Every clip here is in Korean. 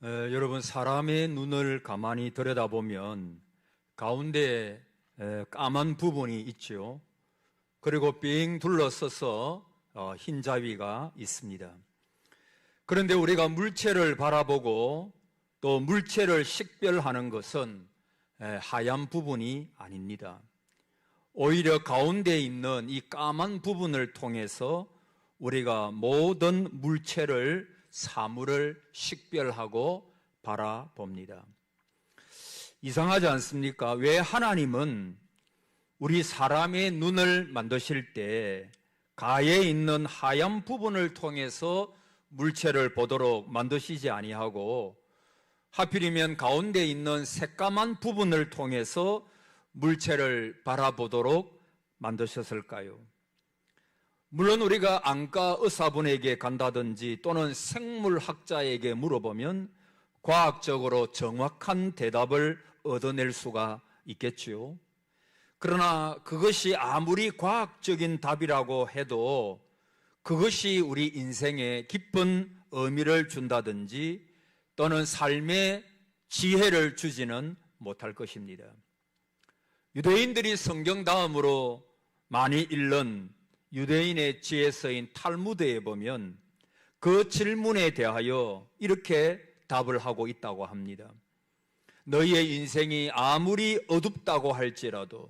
여러분, 사람의 눈을 가만히 들여다보면 가운데에 까만 부분이 있죠. 그리고 빙 둘러서서 흰 자위가 있습니다. 그런데 우리가 물체를 바라보고 또 물체를 식별하는 것은 하얀 부분이 아닙니다. 오히려 가운데 있는 이 까만 부분을 통해서 우리가 모든 물체를, 사물을 식별하고 바라봅니다. 이상하지 않습니까? 왜 하나님은 우리 사람의 눈을 만드실 때 가에 있는 하얀 부분을 통해서 물체를 보도록 만드시지 아니하고 하필이면 가운데 있는 새까만 부분을 통해서 물체를 바라보도록 만드셨을까요? 물론 우리가 안과 의사분에게 간다든지 또는 생물학자에게 물어보면 과학적으로 정확한 대답을 얻어낼 수가 있겠지요. 그러나 그것이 아무리 과학적인 답이라고 해도 그것이 우리 인생에 깊은 의미를 준다든지 또는 삶의 지혜를 주지는 못할 것입니다. 유대인들이 성경 다음으로 많이 읽는 유대인의 지혜서인 탈무드에 보면 그 질문에 대하여 이렇게 답을 하고 있다고 합니다. 너희의 인생이 아무리 어둡다고 할지라도,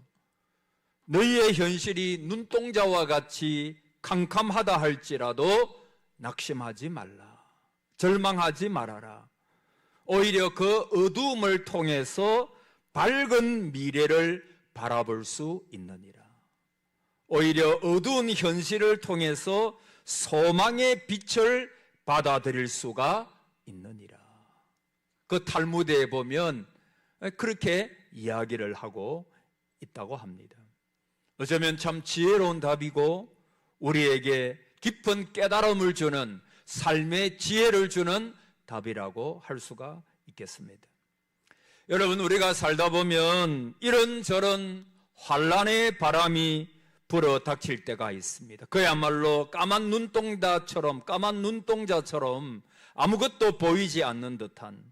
너희의 현실이 눈동자와 같이 캄캄하다 할지라도 낙심하지 말라. 절망하지 말아라. 오히려 그 어두움을 통해서 밝은 미래를 바라볼 수 있느니라. 오히려 어두운 현실을 통해서 소망의 빛을 받아들일 수가 있느니라. 그 탈무드에 보면 그렇게 이야기를 하고 있다고 합니다. 어쩌면 참 지혜로운 답이고 우리에게 깊은 깨달음을 주는, 삶의 지혜를 주는 답이라고 할 수가 있겠습니다. 여러분, 우리가 살다 보면 이런저런 환란의 바람이 불어 닥칠 때가 있습니다. 그야말로 까만 눈동자처럼 아무것도 보이지 않는 듯한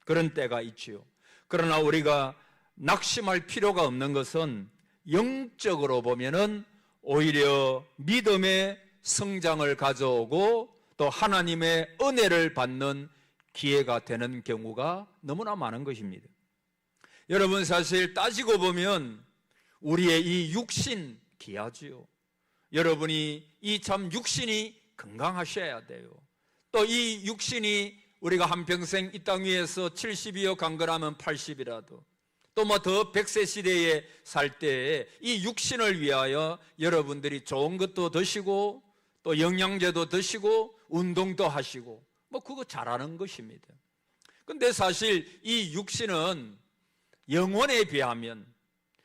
그런 때가 있지요. 그러나 우리가 낙심할 필요가 없는 것은 영적으로 보면은 오히려 믿음의 성장을 가져오고 또 하나님의 은혜를 받는 기회가 되는 경우가 너무나 많은 것입니다. 여러분, 사실 따지고 보면 우리의 이 육신 귀하지요. 여러분이 이 참 육신이 건강하셔야 돼요. 또 이 육신이 우리가 한평생 이 땅 위에서 70이요 강건하면 80이라도 또 뭐 더 100세 시대에 살 때에 이 육신을 위하여 여러분들이 좋은 것도 드시고 또 영양제도 드시고 운동도 하시고 뭐 그거 잘하는 것입니다. 근데 사실 이 육신은 영혼에 비하면,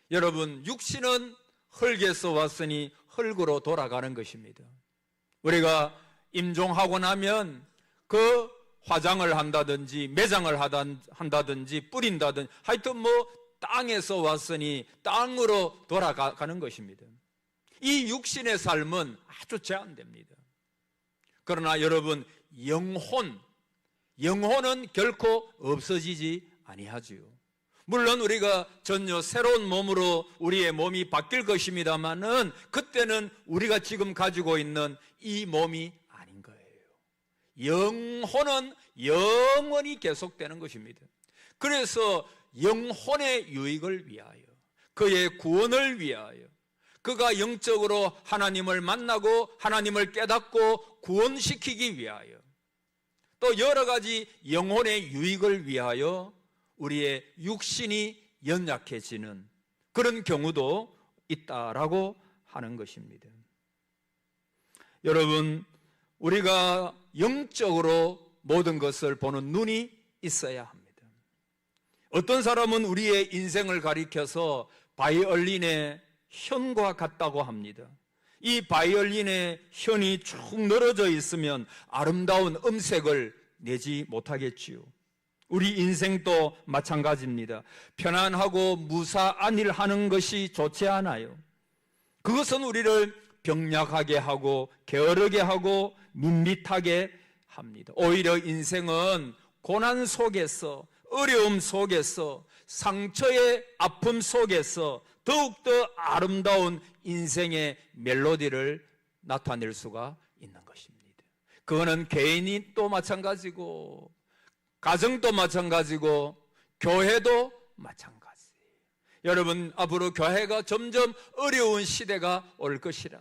여러분, 육신은 흙에서 왔으니 흙으로 돌아가는 것입니다. 우리가 임종하고 나면 그 화장을 한다든지 매장을 한다든지 뿌린다든지 하여튼 뭐 땅에서 왔으니 땅으로 돌아가는 것입니다. 이 육신의 삶은 아주 제한됩니다. 그러나 여러분, 영혼은 결코 없어지지 아니하지요. 물론 우리가 전혀 새로운 몸으로 우리의 몸이 바뀔 것입니다만은 그때는 우리가 지금 가지고 있는 이 몸이 아닌 거예요. 영혼은 영원히 계속되는 것입니다. 그래서 영혼의 유익을 위하여, 그의 구원을 위하여, 그가 영적으로 하나님을 만나고 하나님을 깨닫고 구원시키기 위하여, 또 여러 가지 영혼의 유익을 위하여 우리의 육신이 연약해지는 그런 경우도 있다라고 하는 것입니다. 여러분, 우리가 영적으로 모든 것을 보는 눈이 있어야 합니다. 어떤 사람은 우리의 인생을 가리켜서 바이올린의 현과 같다고 합니다. 이 바이올린의 현이 쭉 늘어져 있으면 아름다운 음색을 내지 못하겠지요. 우리 인생도 마찬가지입니다. 편안하고 무사안일하는 것이 좋지 않아요. 그것은 우리를 병약하게 하고 게으르게 하고 밋밋하게 합니다. 오히려 인생은 고난 속에서, 어려움 속에서, 상처의 아픔 속에서 더욱더 아름다운 인생의 멜로디를 나타낼 수가 있는 것입니다. 그거는 개인이 또 마찬가지고, 가정도 마찬가지고, 교회도 마찬가지. 여러분, 앞으로 교회가 점점 어려운 시대가 올 것이라,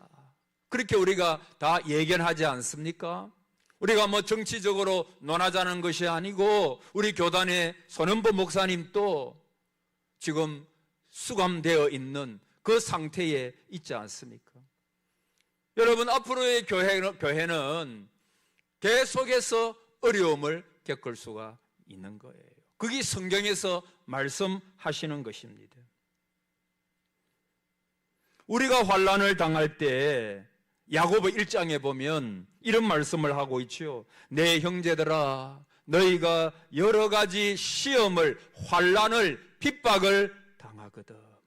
그렇게 우리가 다 예견하지 않습니까? 우리가 뭐 정치적으로 논하자는 것이 아니고, 우리 교단의 손은보 목사님도 지금 수감되어 있는 그 상태에 있지 않습니까? 여러분, 앞으로의 교회는 계속해서 어려움을 겪을 수가 있는 거예요. 그게 성경에서 말씀하시는 것입니다. 우리가 환난을 당할 때 야고보 1장에 보면 이런 말씀을 하고 있죠. 내 형제들아, 너희가 여러 가지 시험을, 환난을, 핍박을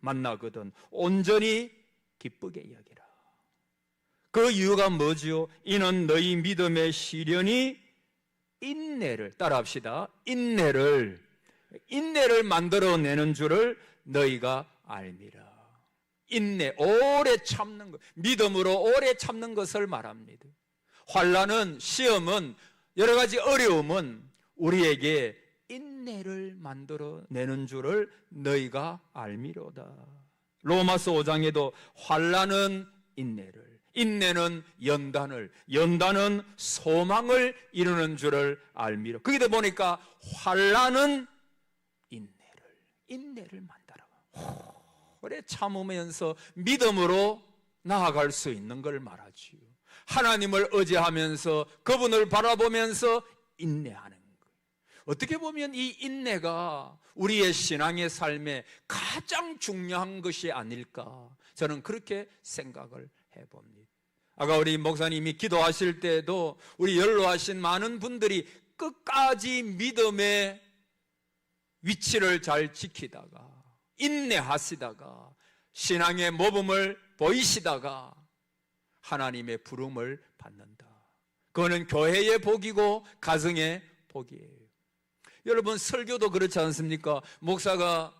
만나거든 온전히 기쁘게 여기라. 그 이유가 뭐지요? 이는 너희 믿음의 시련이 인내를, 따라합시다, 인내를 만들어내는 줄을 너희가 알미라. 인내, 오래 참는 것, 믿음으로 오래 참는 것을 말합니다. 환난은, 시험은, 여러 가지 어려움은 우리에게 인내를 만들어내는 줄을 너희가 알미로다. 로마서 5장에도 환난은 인내를, 인내는 연단은 소망을 이루는 줄을 알미로. 거기다 보니까 환난은 인내를 만들어 오래 참으면서 믿음으로 나아갈 수 있는 걸 말하지요. 하나님을 의지하면서 그분을 바라보면서 인내하는 거예요. 어떻게 보면 이 인내가 우리의 신앙의 삶에 가장 중요한 것이 아닐까, 저는 그렇게 생각을 해봅니다. 아까 우리 목사님이 기도하실 때도 우리 연로하신 많은 분들이 끝까지 믿음의 위치를 잘 지키다가, 인내하시다가, 신앙의 모범을 보이시다가 하나님의 부름을 받는다. 그거는 교회의 복이고 가정의 복이에요. 여러분, 설교도 그렇지 않습니까? 목사가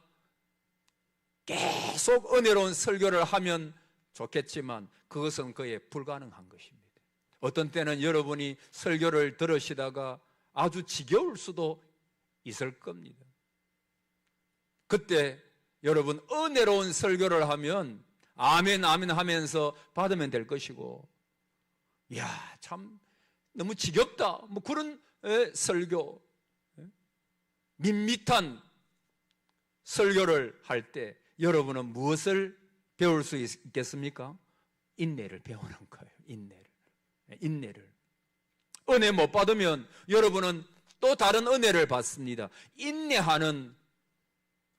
계속 은혜로운 설교를 하면 좋겠지만 그것은 거의 불가능한 것입니다. 어떤 때는 여러분이 설교를 들으시다가 아주 지겨울 수도 있을 겁니다. 그때 여러분, 은혜로운 설교를 하면 아멘 아멘 하면서 받으면 될 것이고, 이야 참 너무 지겹다, 뭐 그런 설교, 밋밋한 설교를 할 때 여러분은 무엇을 배울 수 있겠습니까? 인내를 배우는 거예요. 인내를. 은혜 못 받으면 여러분은 또 다른 은혜를 받습니다. 인내하는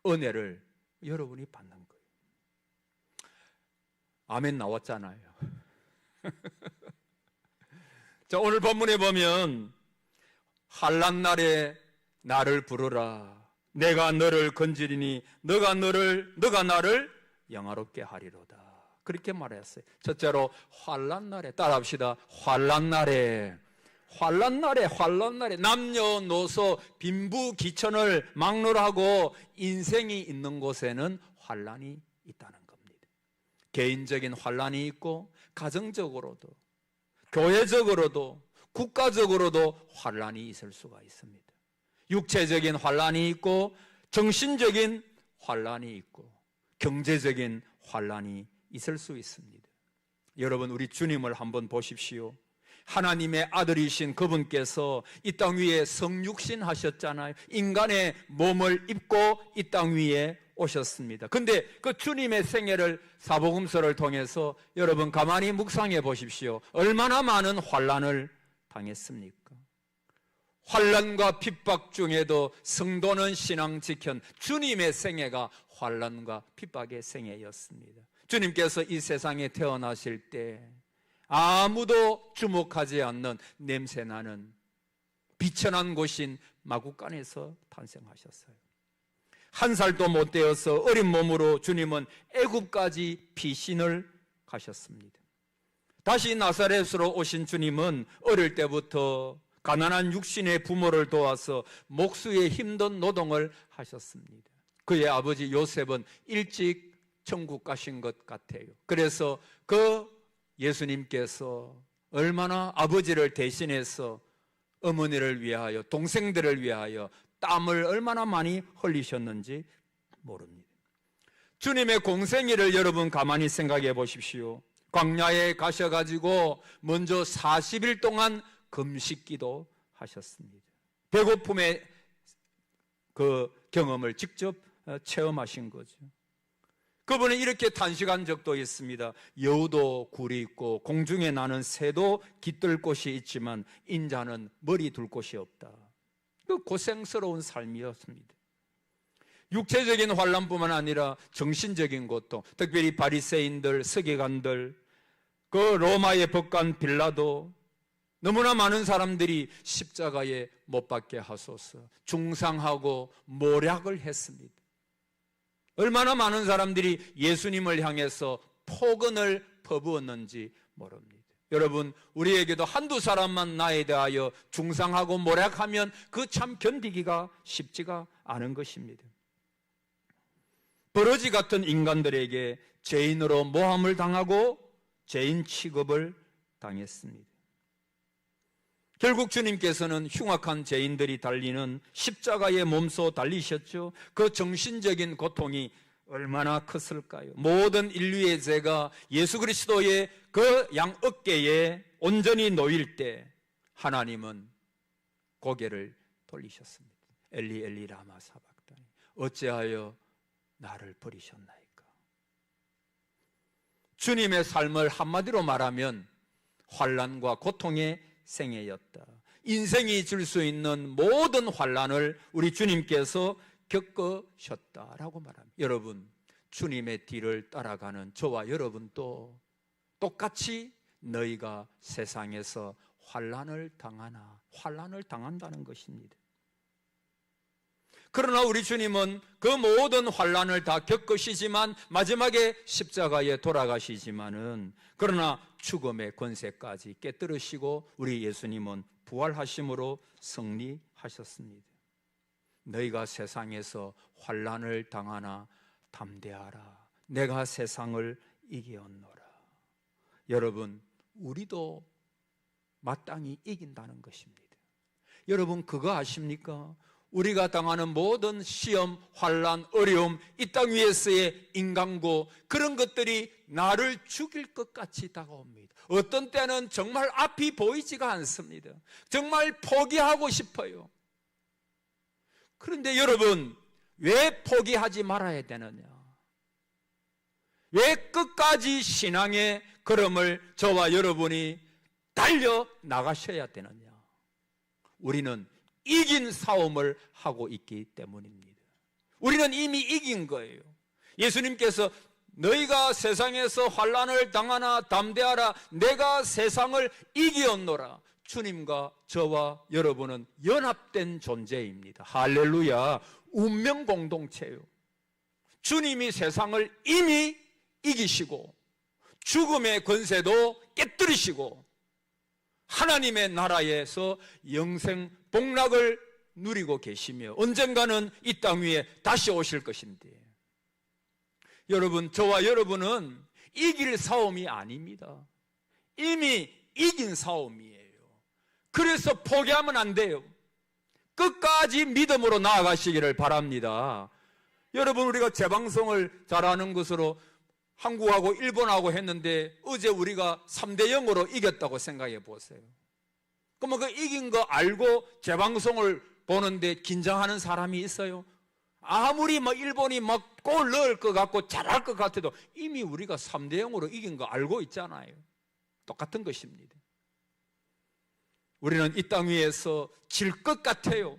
은혜를 여러분이 받는 거예요. 아멘 나왔잖아요. 자, 오늘 본문에 보면 환난 날에 나를 부르라. 내가 너를 건지리니 너가 나를 영화롭게 하리로다. 그렇게 말했어요. 첫째로 환난 날에, 따라합시다. 환난 날에 남녀노소 빈부귀천을 막론하고 인생이 있는 곳에는 환난이 있다는 겁니다. 개인적인 환난이 있고, 가정적으로도, 교회적으로도, 국가적으로도 환난이 있을 수가 있습니다. 육체적인 환난이 있고, 정신적인 환난이 있고, 경제적인 환난이 있을 수 있습니다. 여러분, 우리 주님을 한번 보십시오. 하나님의 아들이신 그분께서 이 땅 위에 성육신 하셨잖아요. 인간의 몸을 입고 이 땅 위에 오셨습니다. 근데 그 주님의 생애를 사복음서를 통해서 여러분 가만히 묵상해 보십시오. 얼마나 많은 환난을 당했습니까? 환난과 핍박 중에도 성도는 신앙 지킨 주님의 생애가 환난과 핍박의 생애였습니다. 주님께서 이 세상에 태어나실 때 아무도 주목하지 않는 냄새나는 비천한 곳인 마구간에서 탄생하셨어요. 1살도 못 되어서 어린 몸으로 주님은 애굽까지 피신을 가셨습니다. 다시 나사렛으로 오신 주님은 어릴 때부터 가난한 육신의 부모를 도와서 목수의 힘든 노동을 하셨습니다. 그의 아버지 요셉은 일찍 천국 가신 것 같아요. 그래서 그 예수님께서 얼마나 아버지를 대신해서 어머니를 위하여, 동생들을 위하여 땀을 얼마나 많이 흘리셨는지 모릅니다. 주님의 공생애를 여러분 가만히 생각해 보십시오. 광야에 가셔가지고 먼저 40일 동안 금식기도 하셨습니다. 배고픔의 그 경험을 직접 체험하신 거죠. 그분은 이렇게 단식한 적도 있습니다. 여우도 굴이 있고 공중에 나는 새도 깃들 곳이 있지만 인자는 머리 둘 곳이 없다. 그 고생스러운 삶이었습니다. 육체적인 환난뿐만 아니라 정신적인 고통, 특별히 바리새인들, 서기관들, 그 로마의 법관 빌라도 너무나 많은 사람들이 십자가에 못 박게 하소서 중상하고 모략을 했습니다. 얼마나 많은 사람들이 예수님을 향해서 폭언을 퍼부었는지 모릅니다. 여러분, 우리에게도 한두 사람만 나에 대하여 중상하고 모략하면 그 참 견디기가 쉽지가 않은 것입니다. 버러지 같은 인간들에게 죄인으로 모함을 당하고 죄인 취급을 당했습니다. 결국 주님께서는 흉악한 죄인들이 달리는 십자가의 몸소 달리셨죠. 그 정신적인 고통이 얼마나 컸을까요? 모든 인류의 죄가 예수 그리스도의 그 양 어깨에 온전히 놓일 때 하나님은 고개를 돌리셨습니다. 엘리 엘리 라마 사박다니 어찌하여 나를 버리셨나이까. 주님의 삶을 한마디로 말하면 환난과 고통의 생애였다. 인생이 줄 수 있는 모든 환난을 우리 주님께서 겪으셨다라고 말합니다. 여러분, 주님의 뒤를 따라가는 저와 여러분도 똑같이 너희가 세상에서 환난을 당한다는 것입니다. 그러나 우리 주님은 그 모든 환난을 다 겪으시지만 마지막에 십자가에 돌아가시지만은 그러나 죽음의 권세까지 깨뜨리시고 우리 예수님은 부활하심으로 승리하셨습니다. 너희가 세상에서 환난을 당하나 담대하라. 내가 세상을 이기었노라. 여러분, 우리도 마땅히 이긴다는 것입니다. 여러분, 그거 아십니까? 우리가 당하는 모든 시험, 환난, 어려움, 이 땅 위에서의 인간고 그런 것들이 나를 죽일 것 같이 다가옵니다. 어떤 때는 정말 앞이 보이지가 않습니다. 정말 포기하고 싶어요. 그런데 여러분, 왜 포기하지 말아야 되느냐? 왜 끝까지 신앙의 걸음을 저와 여러분이 달려 나가셔야 되느냐? 우리는 이긴 싸움을 하고 있기 때문입니다. 우리는 이미 이긴 거예요. 예수님께서 너희가 세상에서 환난을 당하나 담대하라. 내가 세상을 이기었노라. 주님과 저와 여러분은 연합된 존재입니다. 할렐루야. 운명 공동체요. 주님이 세상을 이미 이기시고 죽음의 권세도 깨뜨리시고 하나님의 나라에서 영생 복락을 누리고 계시며 언젠가는 이 땅 위에 다시 오실 것인데, 여러분, 저와 여러분은 이길 싸움이 아닙니다. 이미 이긴 싸움이에요. 그래서 포기하면 안 돼요. 끝까지 믿음으로 나아가시기를 바랍니다. 여러분, 우리가 재방송을 잘하는 것으로 한국하고 일본하고 했는데 어제 우리가 3대0으로 이겼다고 생각해 보세요. 그러면 그 이긴 거 알고 재방송을 보는데 긴장하는 사람이 있어요? 아무리 일본이 골 넣을 것 같고 잘할 것 같아도 이미 우리가 3대0으로 이긴 거 알고 있잖아요. 똑같은 것입니다. 우리는 이 땅 위에서 질 것 같아요.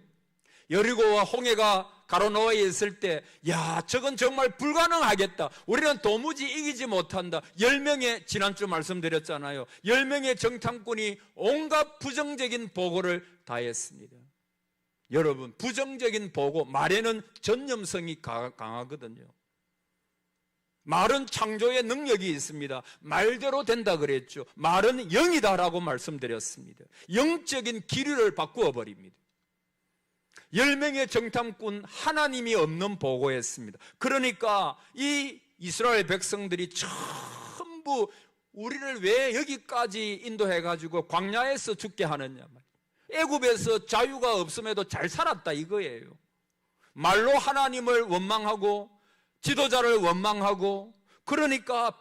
여리고와 홍해가 가로놓아 있을 때, 야, 저건 정말 불가능하겠다. 우리는 도무지 이기지 못한다. 10명의, 지난주 말씀드렸잖아요. 10명의 정탐꾼이 온갖 부정적인 보고를 다 했습니다. 여러분, 부정적인 보고, 말에는 전념성이 강하거든요. 말은 창조의 능력이 있습니다. 말대로 된다 그랬죠. 말은 영이다라고 말씀드렸습니다. 영적인 기류를 바꾸어 버립니다. 10명의 정탐꾼 하나님이 없는 보고했습니다. 그러니까 이 이스라엘 백성들이 전부 우리를 왜 여기까지 인도해가지고 광야에서 죽게 하느냐 말이에요. 애굽에서 자유가 없음에도 잘 살았다 이거예요. 말로 하나님을 원망하고 지도자를 원망하고, 그러니까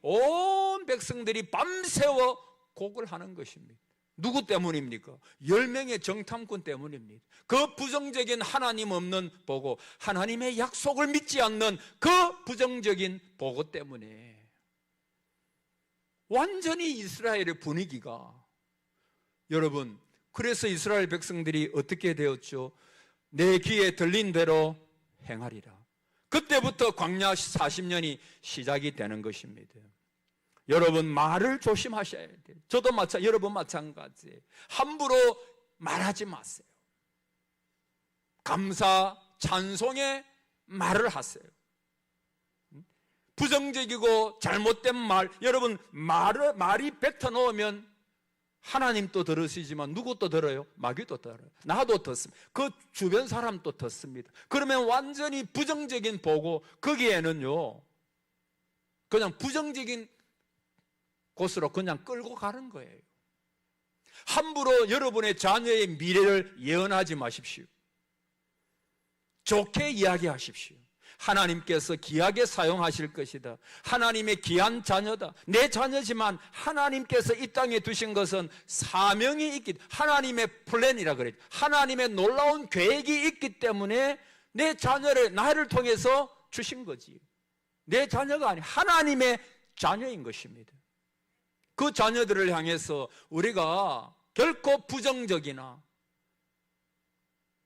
온 백성들이 밤새워 곡을 하는 것입니다. 누구 때문입니까? 10명의 정탐꾼 때문입니다. 그 부정적인 하나님 없는 보고, 하나님의 약속을 믿지 않는 그 부정적인 보고 때문에 완전히 이스라엘의 분위기가, 여러분, 그래서 이스라엘 백성들이 어떻게 되었죠? 내 귀에 들린 대로 행하리라. 그때부터 광야 40년이 시작이 되는 것입니다. 여러분, 말을 조심하셔야 돼요. 저도 여러분 마찬가지예요. 함부로 말하지 마세요. 감사, 찬송의 말을 하세요. 부정적이고 잘못된 말, 여러분 말이 뱉어놓으면 하나님도 들으시지만 누구 또 들어요? 마귀도 들어요. 나도 듣습니다. 그 주변 사람도 듣습니다. 그러면 완전히 부정적인 보고, 거기에는요 그냥 부정적인 곳으로 그냥 끌고 가는 거예요. 함부로 여러분의 자녀의 미래를 예언하지 마십시오. 좋게 이야기하십시오. 하나님께서 귀하게 사용하실 것이다. 하나님의 귀한 자녀다. 내 자녀지만 하나님께서 이 땅에 두신 것은 사명이 있기, 하나님의 플랜이라 그랬죠. 하나님의 놀라운 계획이 있기 때문에 내 자녀를 나를 통해서 주신 거지. 내 자녀가 아니 하나님의 자녀인 것입니다. 그 자녀들을 향해서 우리가 결코 부정적이나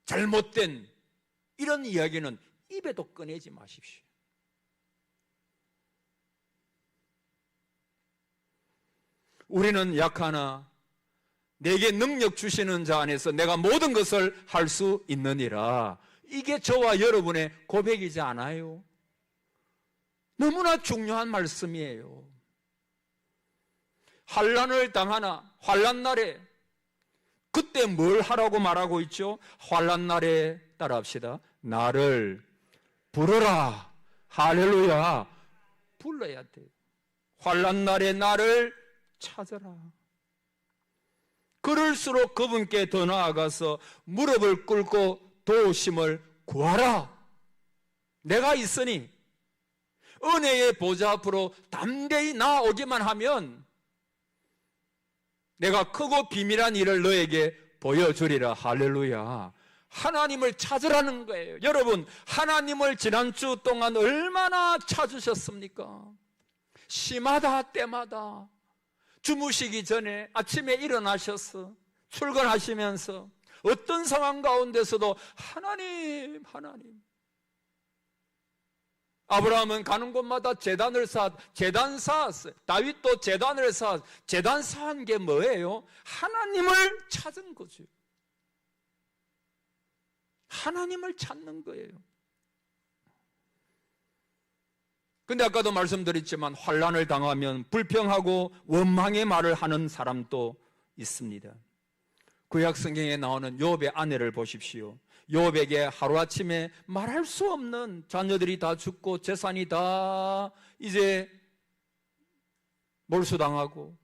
잘못된 이런 이야기는 입에도 꺼내지 마십시오. 우리는 약하나 내게 능력 주시는 자 안에서 내가 모든 것을 할 수 있느니라. 이게 저와 여러분의 고백이지 않아요? 너무나 중요한 말씀이에요. 환난을 당하나, 환난 날에 그때 뭘 하라고 말하고 있죠? 환난 날에 따라합시다. 나를 부르라. 할렐루야. 불러야 돼요. 환난 날에 나를 찾아라. 그럴수록 그분께 더 나아가서 무릎을 꿇고 도우심을 구하라. 내가 있으니 은혜의 보좌 앞으로 담대히 나아오기만 하면 내가 크고 비밀한 일을 너에게 보여주리라. 할렐루야. 하나님을 찾으라는 거예요. 여러분, 하나님을 지난주 동안 얼마나 찾으셨습니까? 시마다 때마다 주무시기 전에 아침에 일어나셔서 출근하시면서 어떤 상황 가운데서도 하나님, 하나님. 아브라함은 가는 곳마다 제단 쌓았어요. 다윗도 제단을 제단 쌓은 게 뭐예요? 하나님을 찾은 거죠. 하나님을 찾는 거예요. 근데 아까도 말씀드렸지만 환난을 당하면 불평하고 원망의 말을 하는 사람도 있습니다. 구약 성경에 나오는 욥의 아내를 보십시오. 욥에게 하루아침에 말할 수 없는 자녀들이 다 죽고 재산이 다 이제 몰수당하고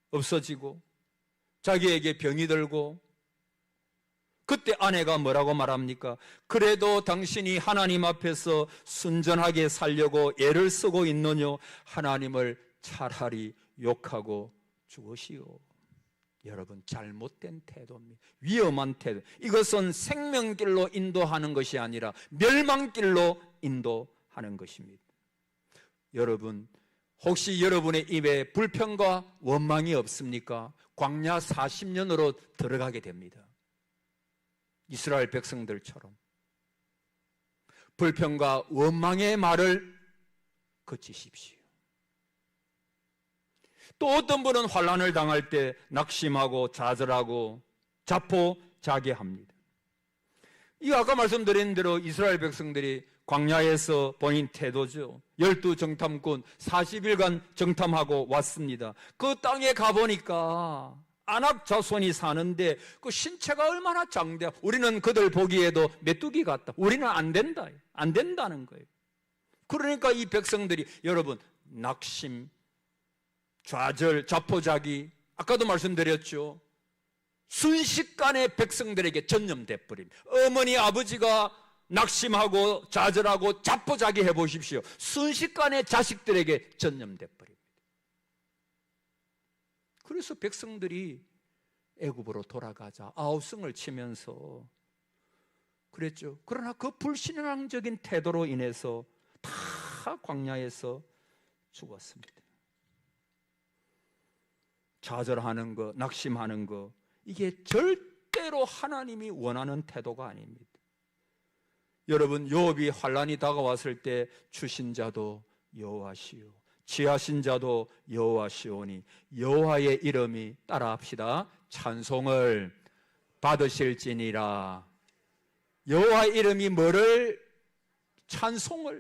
없어지고 자기에게 병이 들고, 그때 아내가 뭐라고 말합니까? 그래도 당신이 하나님 앞에서 순전하게 살려고 애를 쓰고 있느뇨. 하나님을 차라리 욕하고 죽으시오. 여러분, 잘못된 태도입니다. 위험한 태도. 이것은 생명길로 인도하는 것이 아니라 멸망길로 인도하는 것입니다. 여러분, 혹시 여러분의 입에 불평과 원망이 없습니까? 광야 40년으로 들어가게 됩니다. 이스라엘 백성들처럼 불평과 원망의 말을 그치십시오. 또 어떤 분은 환난을 당할 때 낙심하고 좌절하고 자포자기합니다. 이 아까 말씀드린 대로 이스라엘 백성들이 광야에서 본인 태도죠. 12정탐꾼 40일간 정탐하고 왔습니다. 그 땅에 가보니까 아낙 자손이 사는데 그 신체가 얼마나 장대. 우리는 그들 보기에도 메뚜기 같다. 우리는 안 된다. 안 된다는 거예요. 그러니까 이 백성들이 여러분 낙심, 좌절, 자포자기 아까도 말씀드렸죠. 순식간에 백성들에게 전염돼 버립니다. 어머니 아버지가 낙심하고 좌절하고 자포자기 해보십시오. 순식간에 자식들에게 전염돼 버립니다. 그래서 백성들이 애굽으로 돌아가자 아우성을 치면서 그랬죠. 그러나 그 불신앙적인 태도로 인해서 다 광야에서 죽었습니다. 좌절하는 거, 낙심하는 거, 이게 절대로 하나님이 원하는 태도가 아닙니다. 여러분, 욥이 환난이 다가왔을 때 주신 자도 여호와시요 지하신 자도 여호와시오니 여호와의 이름이 따라합시다. 찬송을 받으실지니라. 여호와의 이름이 뭐를?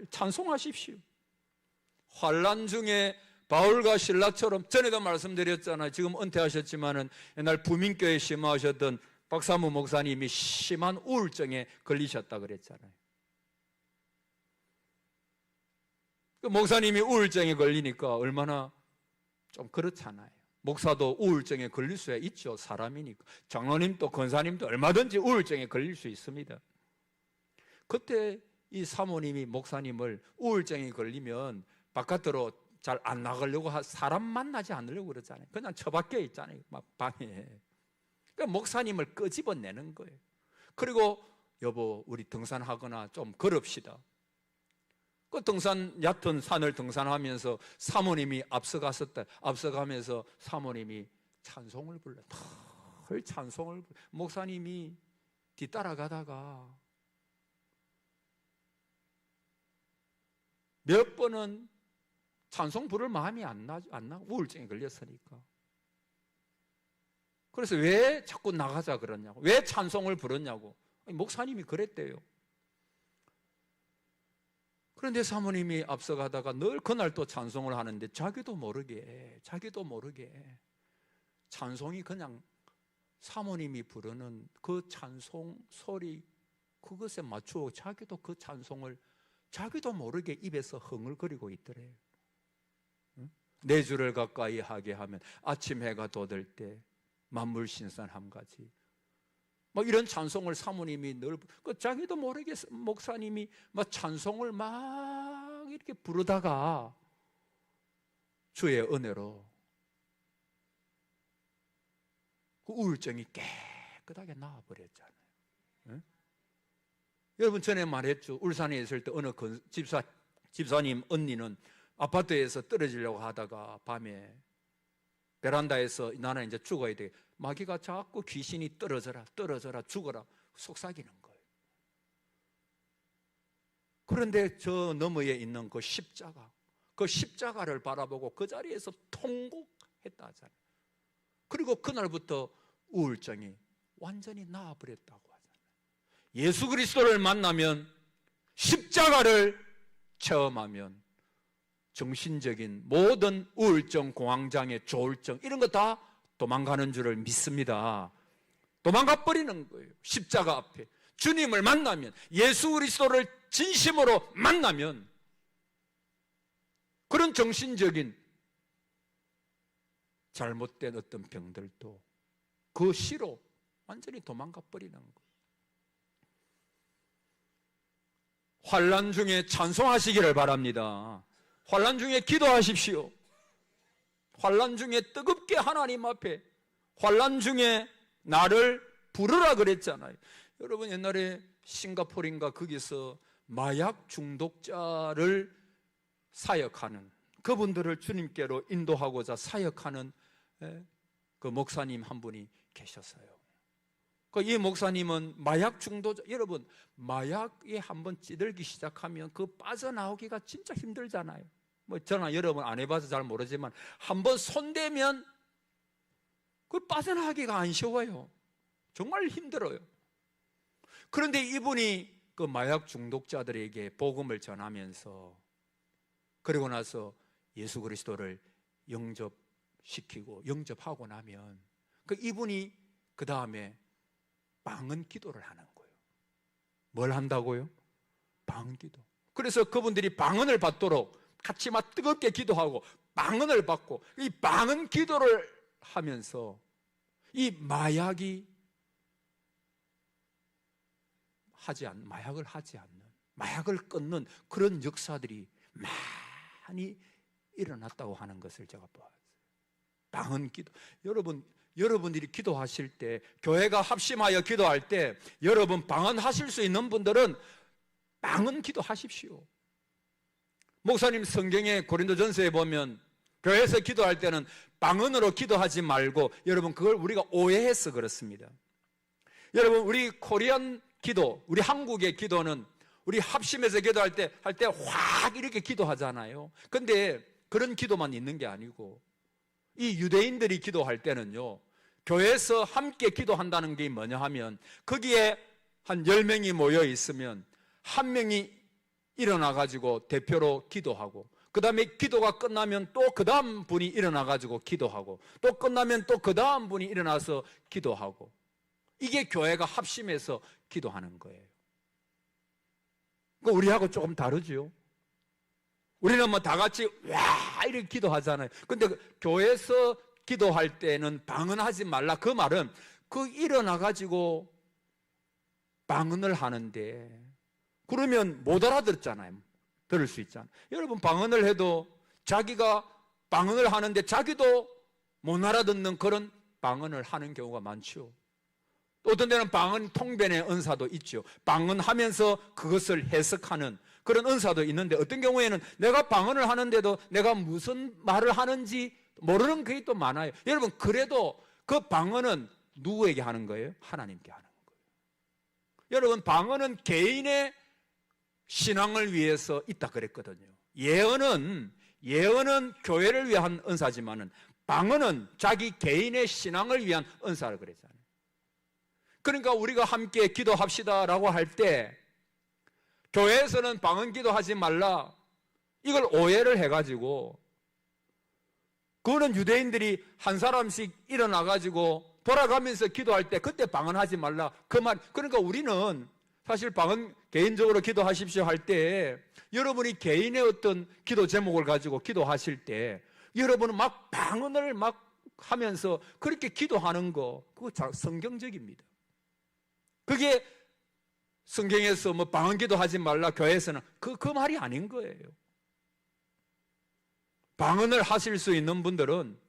찬송하십시오. 환난 중에 바울과 실라처럼 전에도 말씀드렸잖아요. 지금 은퇴하셨지만은 옛날 부민교회 심화하셨던 박사무 목사님이 심한 우울증에 걸리셨다 그랬잖아요. 그 목사님이 우울증에 걸리니까 얼마나 좀 그렇잖아요. 목사도 우울증에 걸릴 수 있죠. 사람이니까. 장로님도 권사님도 얼마든지 우울증에 걸릴 수 있습니다. 그때 이 사모님이 목사님을 우울증에 걸리면 바깥으로 잘 안 나가려고 사람 만나지 않으려고 그러잖아요. 그냥 처박혀 있잖아요. 막 방에. 그러니까 목사님을 끄집어내는 거예요. 그리고 여보 우리 등산하거나 좀 걸읍시다. 그 얕은 산을 등산하면서 사모님이 앞서가면서 사모님이 찬송을 불러요. 늘 찬송을 불러요. 목사님이 뒤따라가다가 몇 번은 찬송 부를 마음이 안 나, 우울증에 걸렸으니까. 그래서 왜 자꾸 나가자 그러냐고, 왜 찬송을 부르냐고. 목사님이 그랬대요. 그런데 사모님이 앞서가다가 늘 그날 또 찬송을 하는데 자기도 모르게 찬송이 그냥 사모님이 부르는 그 찬송 소리 그것에 맞추어 자기도 그 찬송을 자기도 모르게 입에서 흥얼거리고 있더래요. 4주를 가까이 하게 하면 아침 해가 돋을 때 만물신선함같이 막 이런 찬송을 사모님이 늘 자기도 모르게 목사님이 막 찬송을 막 이렇게 부르다가 주의 은혜로 그 우울증이 깨끗하게 나와버렸잖아요. 네? 여러분 전에 말했죠. 울산에 있을 때 어느 집사님 언니는 아파트에서 떨어지려고 하다가 밤에 베란다에서 나는 이제 죽어야 돼. 마귀가 자꾸 귀신이 떨어져라 죽어라 속삭이는 거예요. 그런데 저 너머에 있는 그 십자가를 바라보고 그 자리에서 통곡했다 하잖아요. 그리고 그날부터 우울증이 완전히 나아버렸다고 하잖아요. 예수 그리스도를 만나면 십자가를 체험하면 정신적인 모든 우울증, 공황장애, 조울증 이런 거 다 도망가는 줄을 믿습니다. 도망가 버리는 거예요. 십자가 앞에 주님을 만나면, 예수 그리스도를 진심으로 만나면 그런 정신적인 잘못된 어떤 병들도 그 시로 완전히 도망가 버리는 거예요. 환난 중에 찬송하시기를 바랍니다. 환난 중에 기도하십시오. 환난 중에 뜨겁게 하나님 앞에, 환난 중에 나를 부르라 그랬잖아요. 여러분 옛날에 싱가포르인가 거기서 마약 중독자를 사역하는 그분들을 주님께로 인도하고자 사역하는 그 목사님 한 분이 계셨어요. 이 목사님은 마약 중독자, 여러분 마약에 한번 찌들기 시작하면 그 빠져나오기가 진짜 힘들잖아요. 뭐 저나 여러분 안 해봐서 잘 모르지만 한번 손대면 그 빠져나가기가 안 쉬워요. 정말 힘들어요. 그런데 이분이 그 마약 중독자들에게 복음을 전하면서 그리고 나서 예수 그리스도를 영접하고 나면 그 이분이 그 다음에 방언 기도를 하는 거예요. 뭘 한다고요? 방언 기도. 그래서 그분들이 방언을 받도록 같이 막 뜨겁게 기도하고 방언을 받고 이 방언 기도를 하면서 이 마약을 하지 않는, 마약을 끊는 그런 역사들이 많이 일어났다고 하는 것을 제가 보았어요. 방언 기도. 여러분들이 기도하실 때, 교회가 합심하여 기도할 때 여러분 방언하실 수 있는 분들은 방언 기도하십시오. 목사님 성경에 고린도전서에 보면 교회에서 기도할 때는 방언으로 기도하지 말고, 여러분 그걸 우리가 오해해서 그렇습니다. 여러분 우리 코리안 기도, 우리 한국의 기도는 우리 합심해서 기도할 때 확 이렇게 기도하잖아요. 근데 그런 기도만 있는 게 아니고 이 유대인들이 기도할 때는요, 교회에서 함께 기도한다는 게 뭐냐 하면 거기에 한 10명이 모여 있으면 한 명이 일어나 가지고 대표로 기도하고, 그 다음에 기도가 끝나면 또 그 다음 분이 일어나 가지고 기도하고, 또 끝나면 또 그 다음 분이 일어나서 기도하고, 이게 교회가 합심해서 기도하는 거예요. 우리하고 조금 다르죠. 우리는 뭐 다 같이 와 이렇게 기도하잖아요. 근데 교회에서 기도할 때는 방언하지 말라, 그 말은 그 일어나 가지고 방언을 하는데 그러면 못 알아듣잖아요. 들을 수 있잖아요. 여러분 방언을 해도 자기가 방언을 하는데 자기도 못 알아듣는 그런 방언을 하는 경우가 많죠. 또 어떤 데는 방언 통변의 은사도 있죠. 방언하면서 그것을 해석하는 그런 은사도 있는데, 어떤 경우에는 내가 방언을 하는데도 내가 무슨 말을 하는지 모르는 게 또 많아요. 여러분 그래도 그 방언은 누구에게 하는 거예요? 하나님께 하는 거예요. 여러분 방언은 개인의 신앙을 위해서 있다 그랬거든요. 예언은 교회를 위한 은사지만은 방언은 자기 개인의 신앙을 위한 은사를 그랬잖아요. 그러니까 우리가 함께 기도합시다라고 할 때 교회에서는 방언 기도하지 말라, 이걸 오해를 해가지고, 그거는 유대인들이 한 사람씩 일어나가지고 돌아가면서 기도할 때 그때 방언하지 말라 그 말. 그러니까 우리는 사실 방언 개인적으로 기도하십시오 할 때 여러분이 개인의 어떤 기도 제목을 가지고 기도하실 때 여러분은 막 방언을 막 하면서 그렇게 기도하는 거, 그거 성경적입니다. 그게 성경에서 뭐 방언 기도하지 말라 교회에서는 그 말이 아닌 거예요. 방언을 하실 수 있는 분들은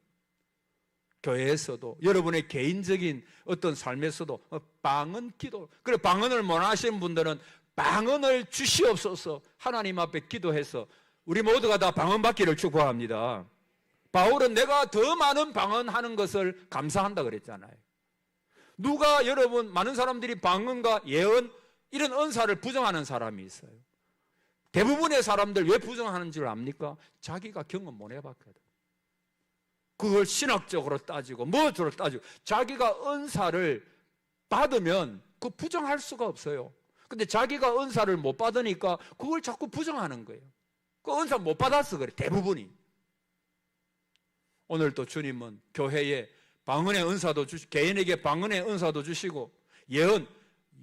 교회에서도 여러분의 개인적인 어떤 삶에서도 방언 기도, 그래 방언을 못 하시는 분들은 방언을 주시옵소서 하나님 앞에 기도해서 우리 모두가 다 방언 받기를 축복합니다. 바울은 내가 더 많은 방언하는 것을 감사한다 그랬잖아요. 누가 여러분 많은 사람들이 방언과 예언 이런 은사를 부정하는 사람이 있어요. 대부분의 사람들 왜 부정하는 줄 압니까? 자기가 경험 못 해봤거든. 그걸 신학적으로 따지고 뭐로 따지고, 자기가 은사를 받으면 그 부정할 수가 없어요. 근데 자기가 은사를 못 받으니까 그걸 자꾸 부정하는 거예요. 그 은사 못 받았어 그래, 대부분이. 오늘 또 주님은 교회에 방언의 은사도 주시고, 개인에게 방언의 은사도 주시고,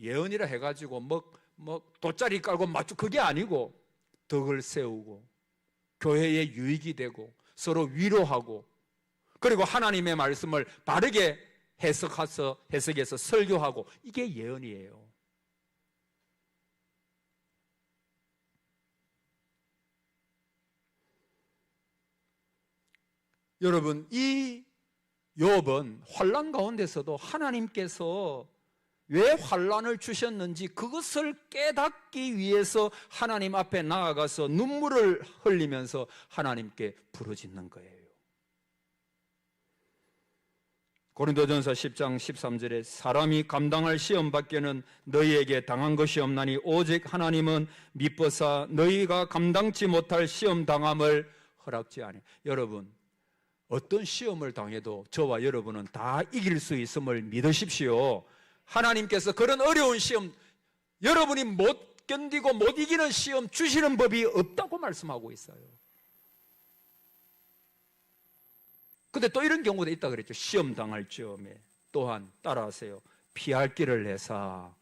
예언이라 해가지고 뭐 돗자리 깔고 맞추, 그게 아니고 덕을 세우고 교회에 유익이 되고 서로 위로하고, 그리고 하나님의 말씀을 바르게 해석해서 설교하고, 이게 예언이에요. 여러분 이 욥은 환난 가운데서도 하나님께서 왜 환난을 주셨는지 그것을 깨닫기 위해서 하나님 앞에 나아가서 눈물을 흘리면서 하나님께 부르짖는 거예요. 고린도전서 10장 13절에 사람이 감당할 시험 밖에는 너희에게 당한 것이 없나니 오직 하나님은 미뻐사 너희가 감당치 못할 시험 당함을 허락지 아니. 여러분 어떤 시험을 당해도 저와 여러분은 다 이길 수 있음을 믿으십시오. 하나님께서 그런 어려운 시험, 여러분이 못 견디고 못 이기는 시험 주시는 법이 없다고 말씀하고 있어요. 근데 또 이런 경우도 있다 그랬죠. 시험 당할 즈음에 또한 따라하세요. 피할 길을 내사.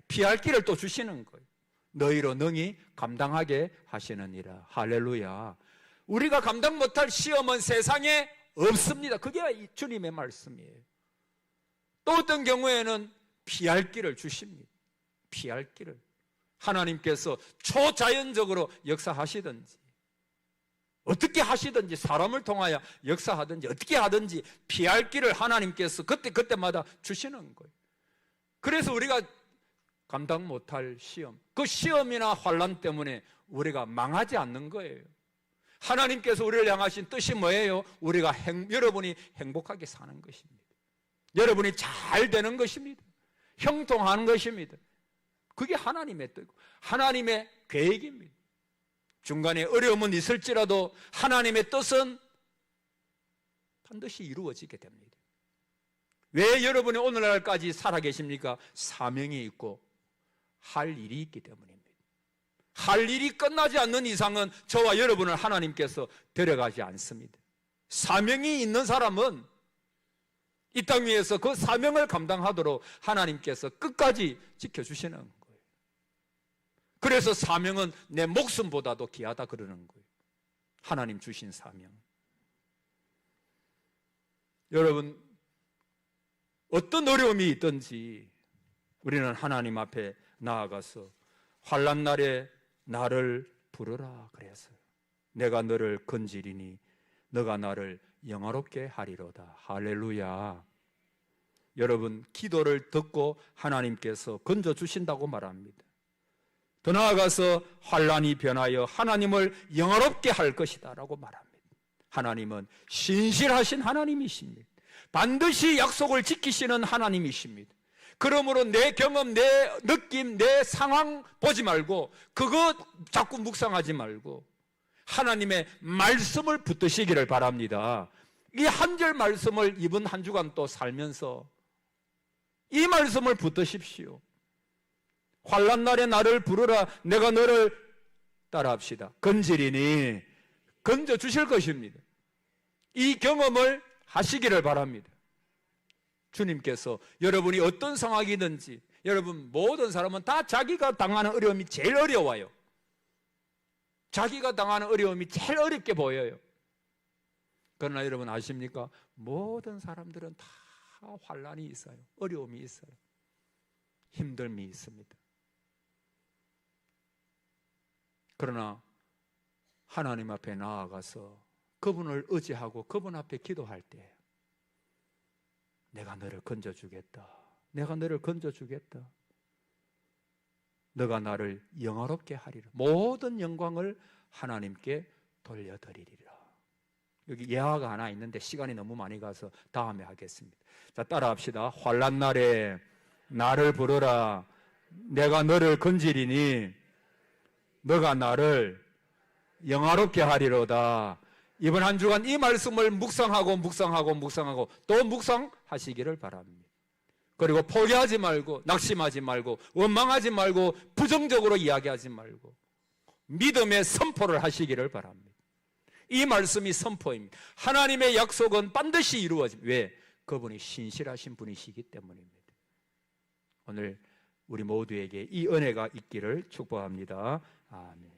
피할 길을 또 주시는 거예요. 너희로 능히 감당하게 하시느니라. 할렐루야. 우리가 감당 못할 시험은 세상에 없습니다. 그게 주님의 말씀이에요. 또 어떤 경우에는 피할 길을 주십니다. 피할 길을. 하나님께서 초자연적으로 역사하시든지 어떻게 하시든지 사람을 통하여 역사하든지 어떻게 하든지 피할 길을 하나님께서 그때마다 주시는 거예요. 그래서 우리가 감당 못할 시험, 그 시험이나 환난 때문에 우리가 망하지 않는 거예요. 하나님께서 우리를 향하신 뜻이 뭐예요? 우리가 여러분이 행복하게 사는 것입니다. 여러분이 잘 되는 것입니다. 형통하는 것입니다. 그게 하나님의 뜻이고 하나님의 계획입니다. 중간에 어려움은 있을지라도 하나님의 뜻은 반드시 이루어지게 됩니다. 왜 여러분이 오늘날까지 살아계십니까? 사명이 있고 할 일이 있기 때문입니다. 할 일이 끝나지 않는 이상은 저와 여러분을 하나님께서 데려가지 않습니다. 사명이 있는 사람은 이 땅 위에서 그 사명을 감당하도록 하나님께서 끝까지 지켜주시는 거예요. 그래서 사명은 내 목숨보다도 귀하다 그러는 거예요. 하나님 주신 사명. 여러분, 어떤 어려움이 있든지 우리는 하나님 앞에 나아가서 환난 날에 나를 부르라 그랬어요. 내가 너를 건지리니 너가 나를 영화롭게 하리로다. 할렐루야. 여러분, 기도를 듣고 하나님께서 건져주신다고 말합니다. 더 나아가서 환난이 변하여 하나님을 영화롭게 할 것이다 라고 말합니다. 하나님은 신실하신 하나님이십니다. 반드시 약속을 지키시는 하나님이십니다. 그러므로 내 경험, 내 느낌, 내 상황 보지 말고 그거 자꾸 묵상하지 말고 하나님의 말씀을 붙드시기를 바랍니다. 이 한 절 말씀을 이번 한 주간 또 살면서 이 말씀을 붙드십시오. 환난 날에 나를 부르라. 내가 너를 따라합시다. 건지리니 건져 주실 것입니다. 이 경험을 하시기를 바랍니다. 주님께서 여러분이 어떤 상황이든지 여러분 모든 사람은 다 자기가 당하는 어려움이 제일 어려워요. 자기가 당하는 어려움이 제일 어렵게 보여요. 그러나 여러분 아십니까? 모든 사람들은 다 환난이 있어요. 어려움이 있어요. 힘듦이 있습니다. 그러나 하나님 앞에 나아가서 그분을 의지하고 그분 앞에 기도할 때 내가 너를 건져주겠다. 내가 너를 건져주겠다. 너가 나를 영화롭게 하리라. 모든 영광을 하나님께 돌려드리리라. 여기 예화가 하나 있는데 시간이 너무 많이 가서 다음에 하겠습니다. 자, 따라합시다. 환난 날에 나를 부르라. 내가 너를 건지리니 너가 나를 영화롭게 하리로다. 이번 한 주간 이 말씀을 묵상하고 또 묵상하시기를 바랍니다. 그리고 포기하지 말고 낙심하지 말고 원망하지 말고 부정적으로 이야기하지 말고 믿음의 선포를 하시기를 바랍니다. 이 말씀이 선포입니다. 하나님의 약속은 반드시 이루어집니다. 왜? 그분이 신실하신 분이시기 때문입니다. 오늘 우리 모두에게 이 은혜가 있기를 축복합니다. 아멘.